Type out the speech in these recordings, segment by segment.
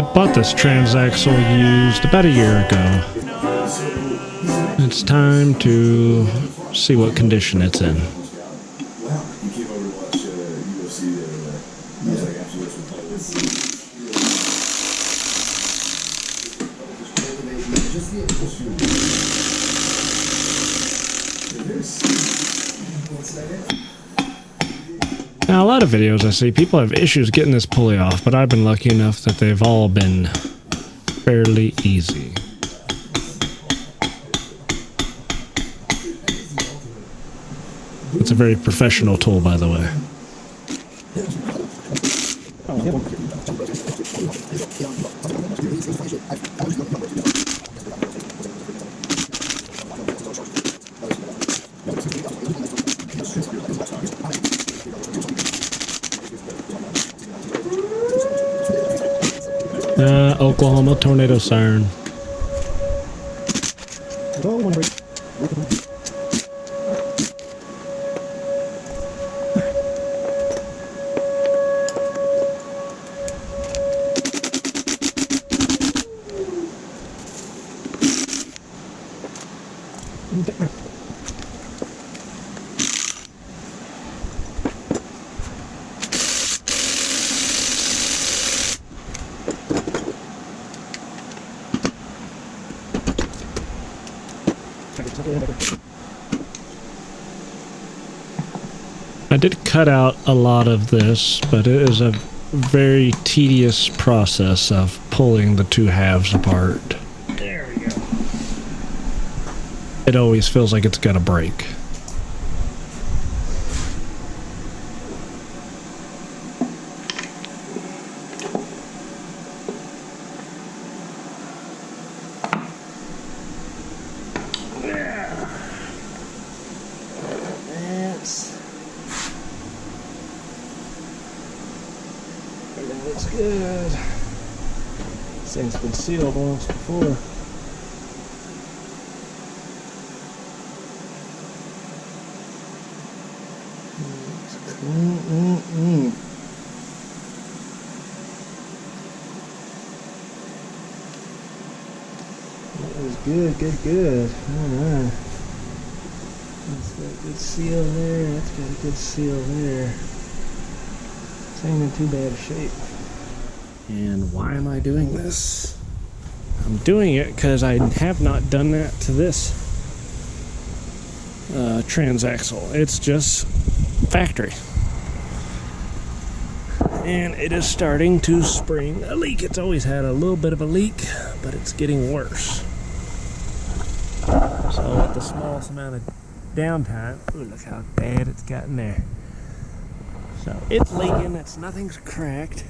I bought this transaxle used about a year ago. It's time to see what condition it's in. Now, a lot of videos I see, people have issues getting this pulley off, but I've been lucky enough that they've all been fairly easy. It's a very professional tool, by the way. Oklahoma tornado siren. I did cut out a lot of this, but it is a very tedious process of pulling the two halves apart. There we go. It always feels like it's gonna break. That's good. This thing's been sealed once before. That was good, good. Alright. That's got a good seal there. That's got a good seal there. This ain't in too bad a shape. And why am I doing this? I'm doing it because I have not done that to this transaxle. It's just factory. And it is starting to spring a leak. It's always had a little bit of a leak, but it's getting worse. So with the smallest amount of downtime, ooh, look how bad it's gotten there. So it's leaking, nothing's cracked.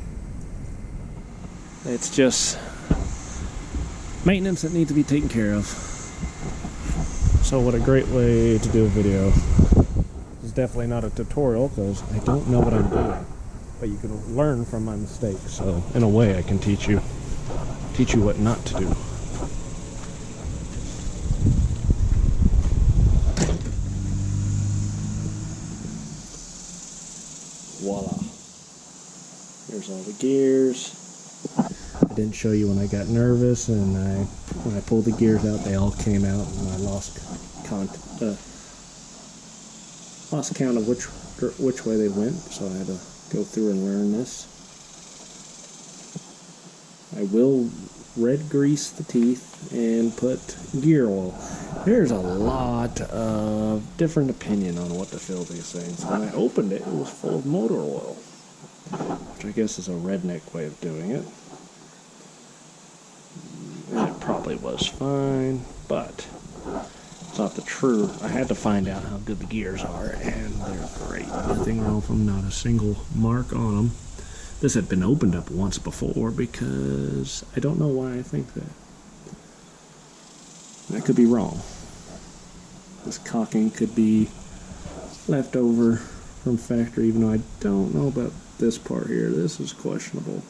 It's just maintenance that needs to be taken care of. So what a great way to do a video. It's definitely not a tutorial because I don't know what I'm doing. But you can learn from my mistakes. So in a way I can teach you what not to do. Voila. There's all the gears. I didn't show you when I got nervous, and when I pulled the gears out, they all came out, and I lost count of which way they went. So I had to go through and learn this. I will red grease the teeth and put gear oil. There's a lot of different opinion on what to fill these things. When I opened it, it was full of motor oil, which I guess is a redneck way of doing it. And it probably was fine, but it's not the true. I had to find out how good the gears are, and they're great. Nothing wrong with them, not a single mark on them. This had been opened up once before because I don't know why I think that. I could be wrong. This caulking could be left over from factory, even though I don't know about this part here. This is questionable.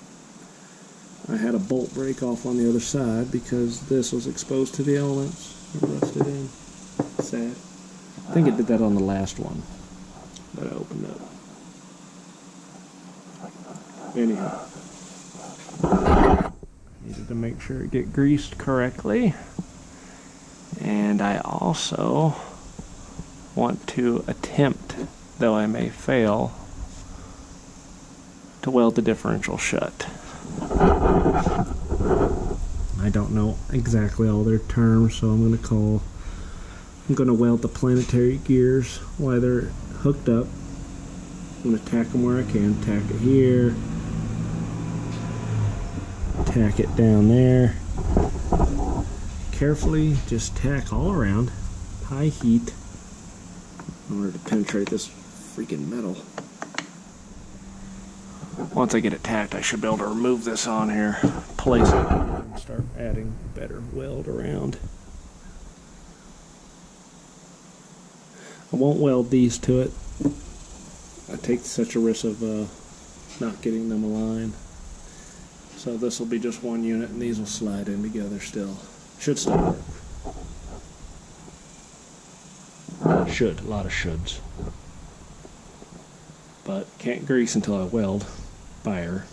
I had a bolt break off on the other side because this was exposed to the elements. It rusted in. Sad. I think it did that on the last one that I opened up. Anyhow. to make sure it get greased correctly. And I also want to attempt, though I may fail, to weld the differential shut. I don't know exactly all their terms, so I'm going to weld the planetary gears while they're hooked up. I'm going to tack them where I can. Tack it here. Tack it down there. Carefully just tack all around. High heat in order to penetrate this freaking metal. Once I get it tacked, I should be able to remove this on here, place it, and start adding better weld around. I won't weld these to it. I take such a risk of not getting them aligned. So this will be just one unit, and these will slide in together still. Should still work. Should, a lot of shoulds. But can't grease until I weld. Fire.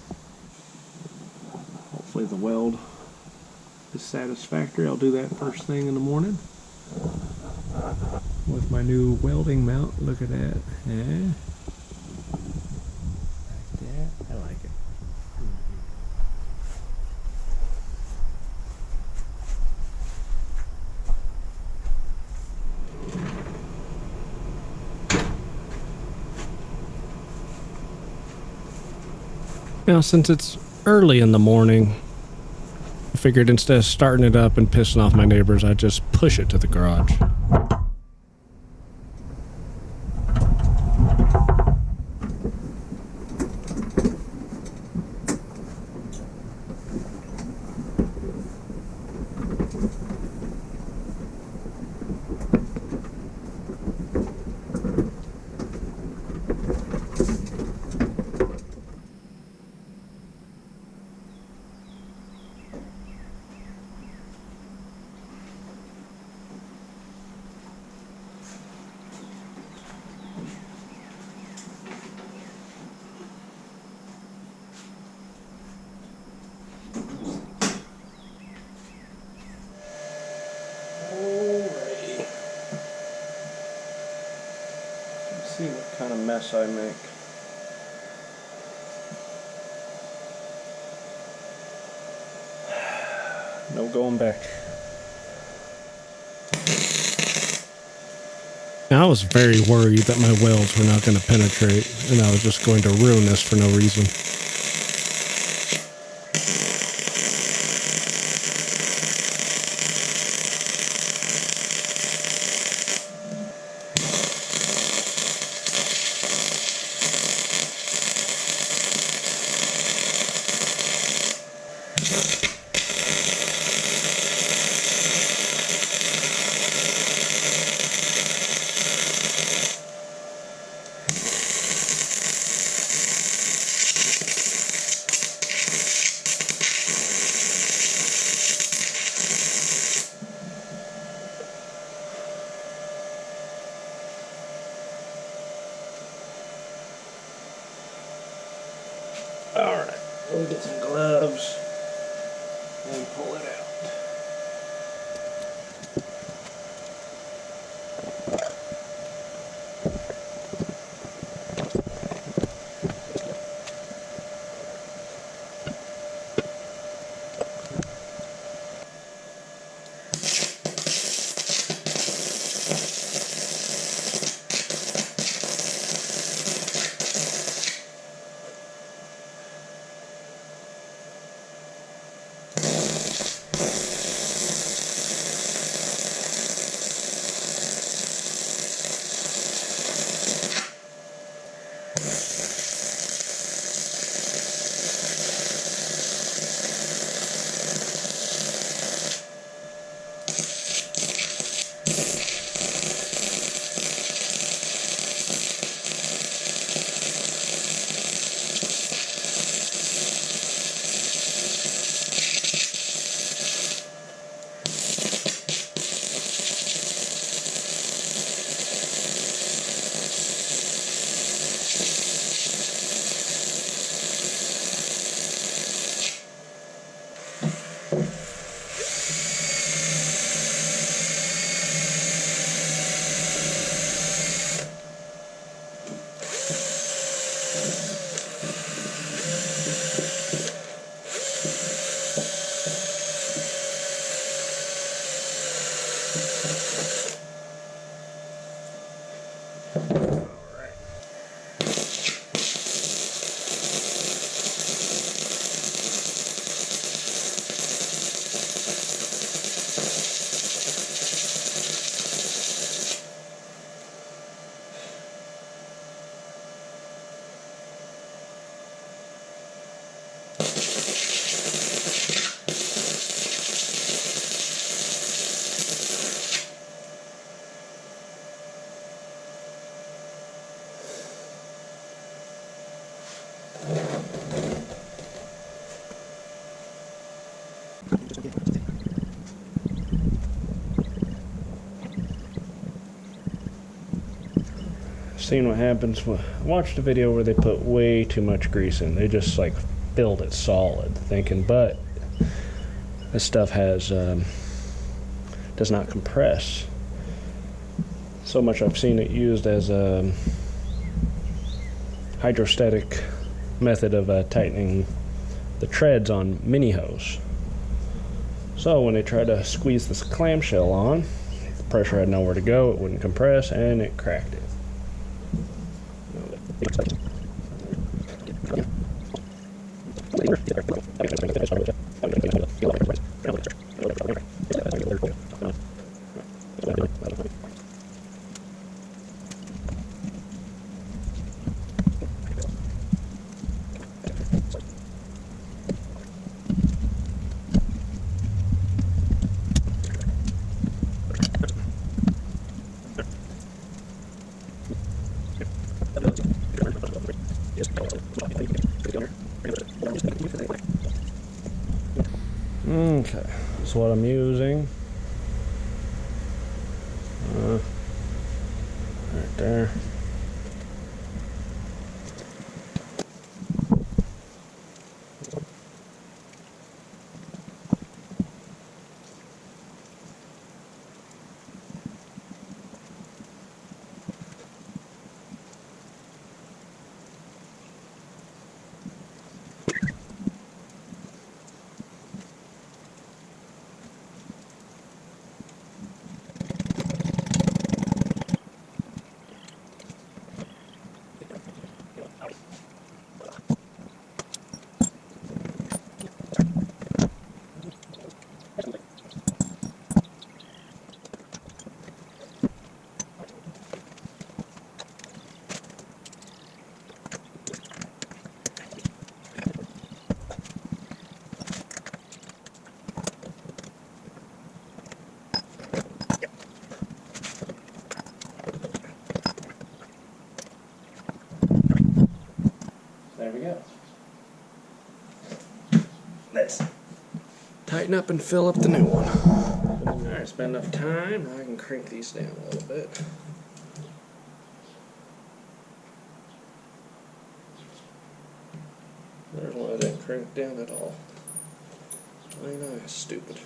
Hopefully the weld is satisfactory. I'll do that first thing in the morning with my new welding mount. Look at that. Yeah. Like that. I like it. Now, since it's early in the morning, I figured instead of starting it up and pissing off my neighbors, I'd just push it to the garage. See what kind of mess I make. No going back. Now, I was very worried that my welds were not going to penetrate, and I was just going to ruin this for no reason. Alright, we'll get some gloves and pull it out. Seen what happens when I watched a video where they put way too much grease in. They just like filled it solid, thinking, but this stuff has does not compress. So much I've seen it used as a hydrostatic method of tightening the treads on mini hose. So when they tried to squeeze this clamshell on, the pressure had nowhere to go, it wouldn't compress, and it cracked it. Okay, that's what I'm using. Right there. There we go. Let's tighten up and fill up the new one. Alright, it's been enough time. I can crank these down a little bit. There's one I didn't crank down at all. Ain't I stupid?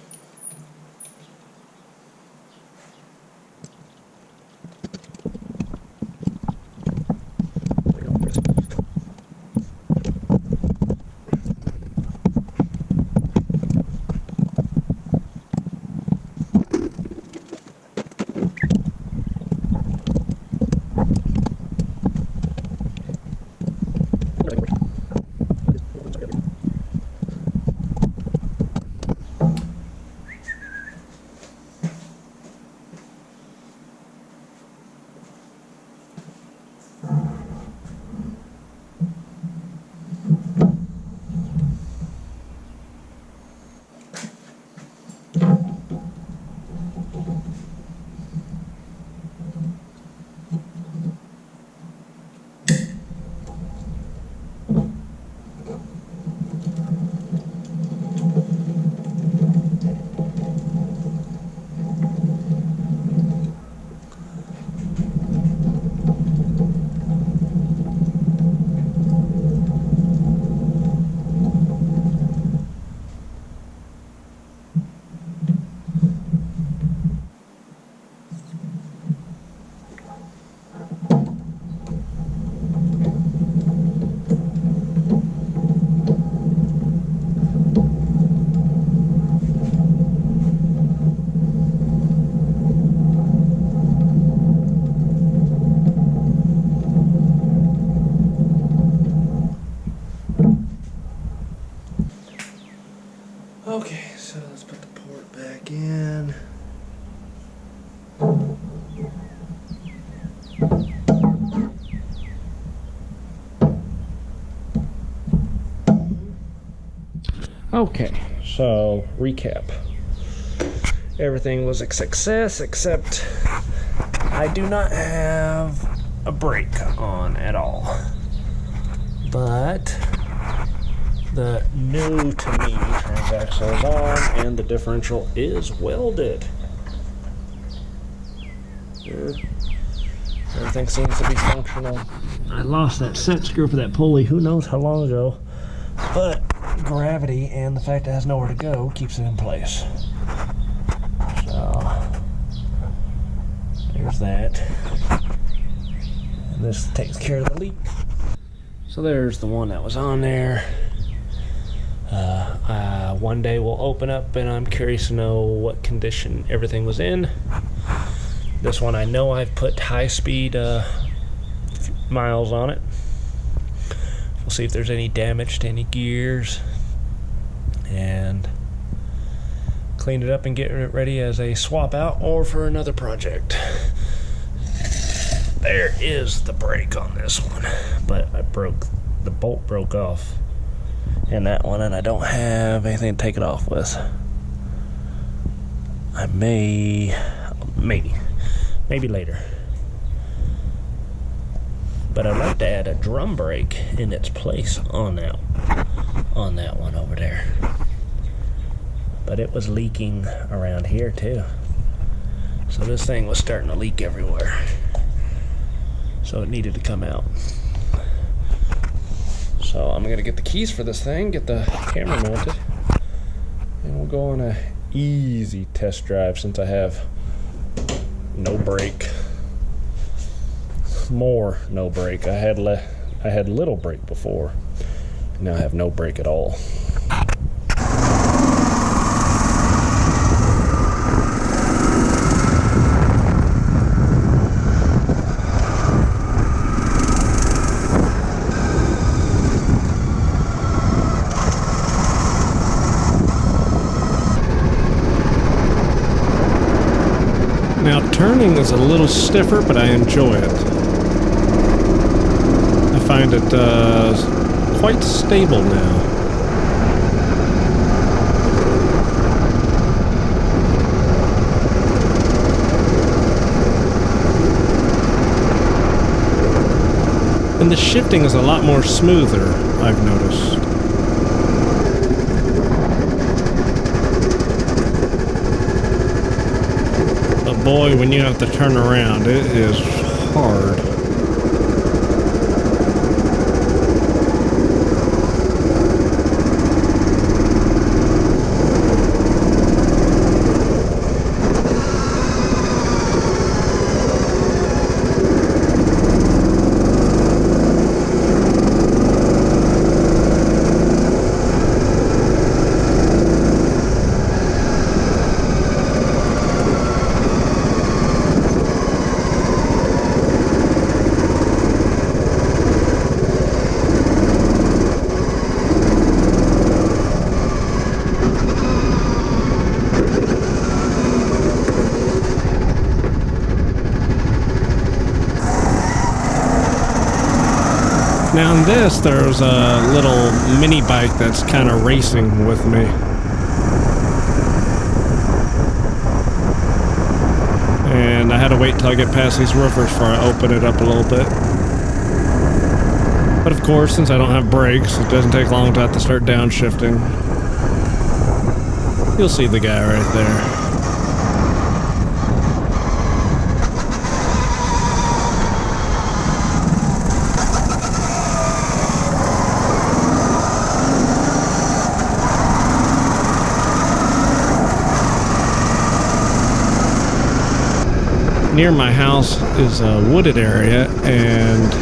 Okay, so let's put the port back in. Okay, so recap. Everything was a success except I do not have a brake on at all. But The new to me transaxle is on and the differential is welded. Good. Everything seems to be functional. I lost that set screw for that pulley who knows how long ago, but gravity and the fact it has nowhere to go keeps it in place. So there's that. And this takes care of the leak. So there's the one that was on there. One day we'll open up and I'm curious to know what condition everything was in. This one I know I've put high speed miles on it. We'll see if there's any damage to any gears and clean it up and get it ready as a swap out or for another project. There is the brake on this one, but the bolt broke off in that one and I don't have anything to take it off with. I maybe later. But I'd like to add a drum brake in its place on that one over there. But it was leaking around here too. So this thing was starting to leak everywhere. So it needed to come out. So I'm gonna get the keys for this thing, get the camera mounted, and we'll go on a easy test drive since I have no brake. More no brake. I had little brake before. Now I have no brake at all. Now turning is a little stiffer, but I enjoy it. I find it quite stable now. And the shifting is a lot more smoother, I've noticed. But boy, when you have to turn around, it is hard. Now in this, there's a little mini bike that's kind of racing with me. And I had to wait till I get past these roofers before I open it up a little bit. But of course, since I don't have brakes, it doesn't take long to have to start downshifting. You'll see the guy right there. Near my house is a wooded area, and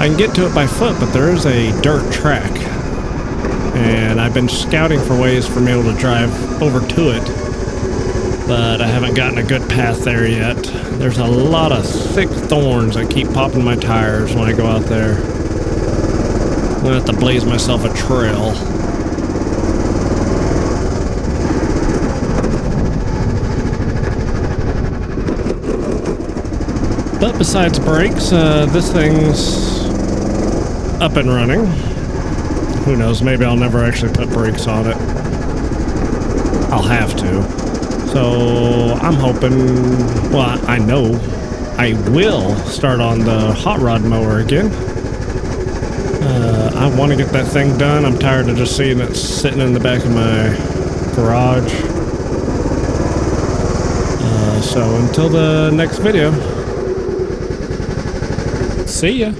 I can get to it by foot, but there is a dirt track. And I've been scouting for ways for me able to drive over to it, but I haven't gotten a good path there yet. There's a lot of thick thorns that keep popping my tires when I go out there. I'm gonna have to blaze myself a trail. But besides brakes, this thing's up and running. Who knows, maybe I'll never actually put brakes on it. I'll have to. So I'm hoping, well, I know I will start on the hot rod mower again. I want to get that thing done. I'm tired of just seeing it sitting in the back of my garage. So until the next video, see ya.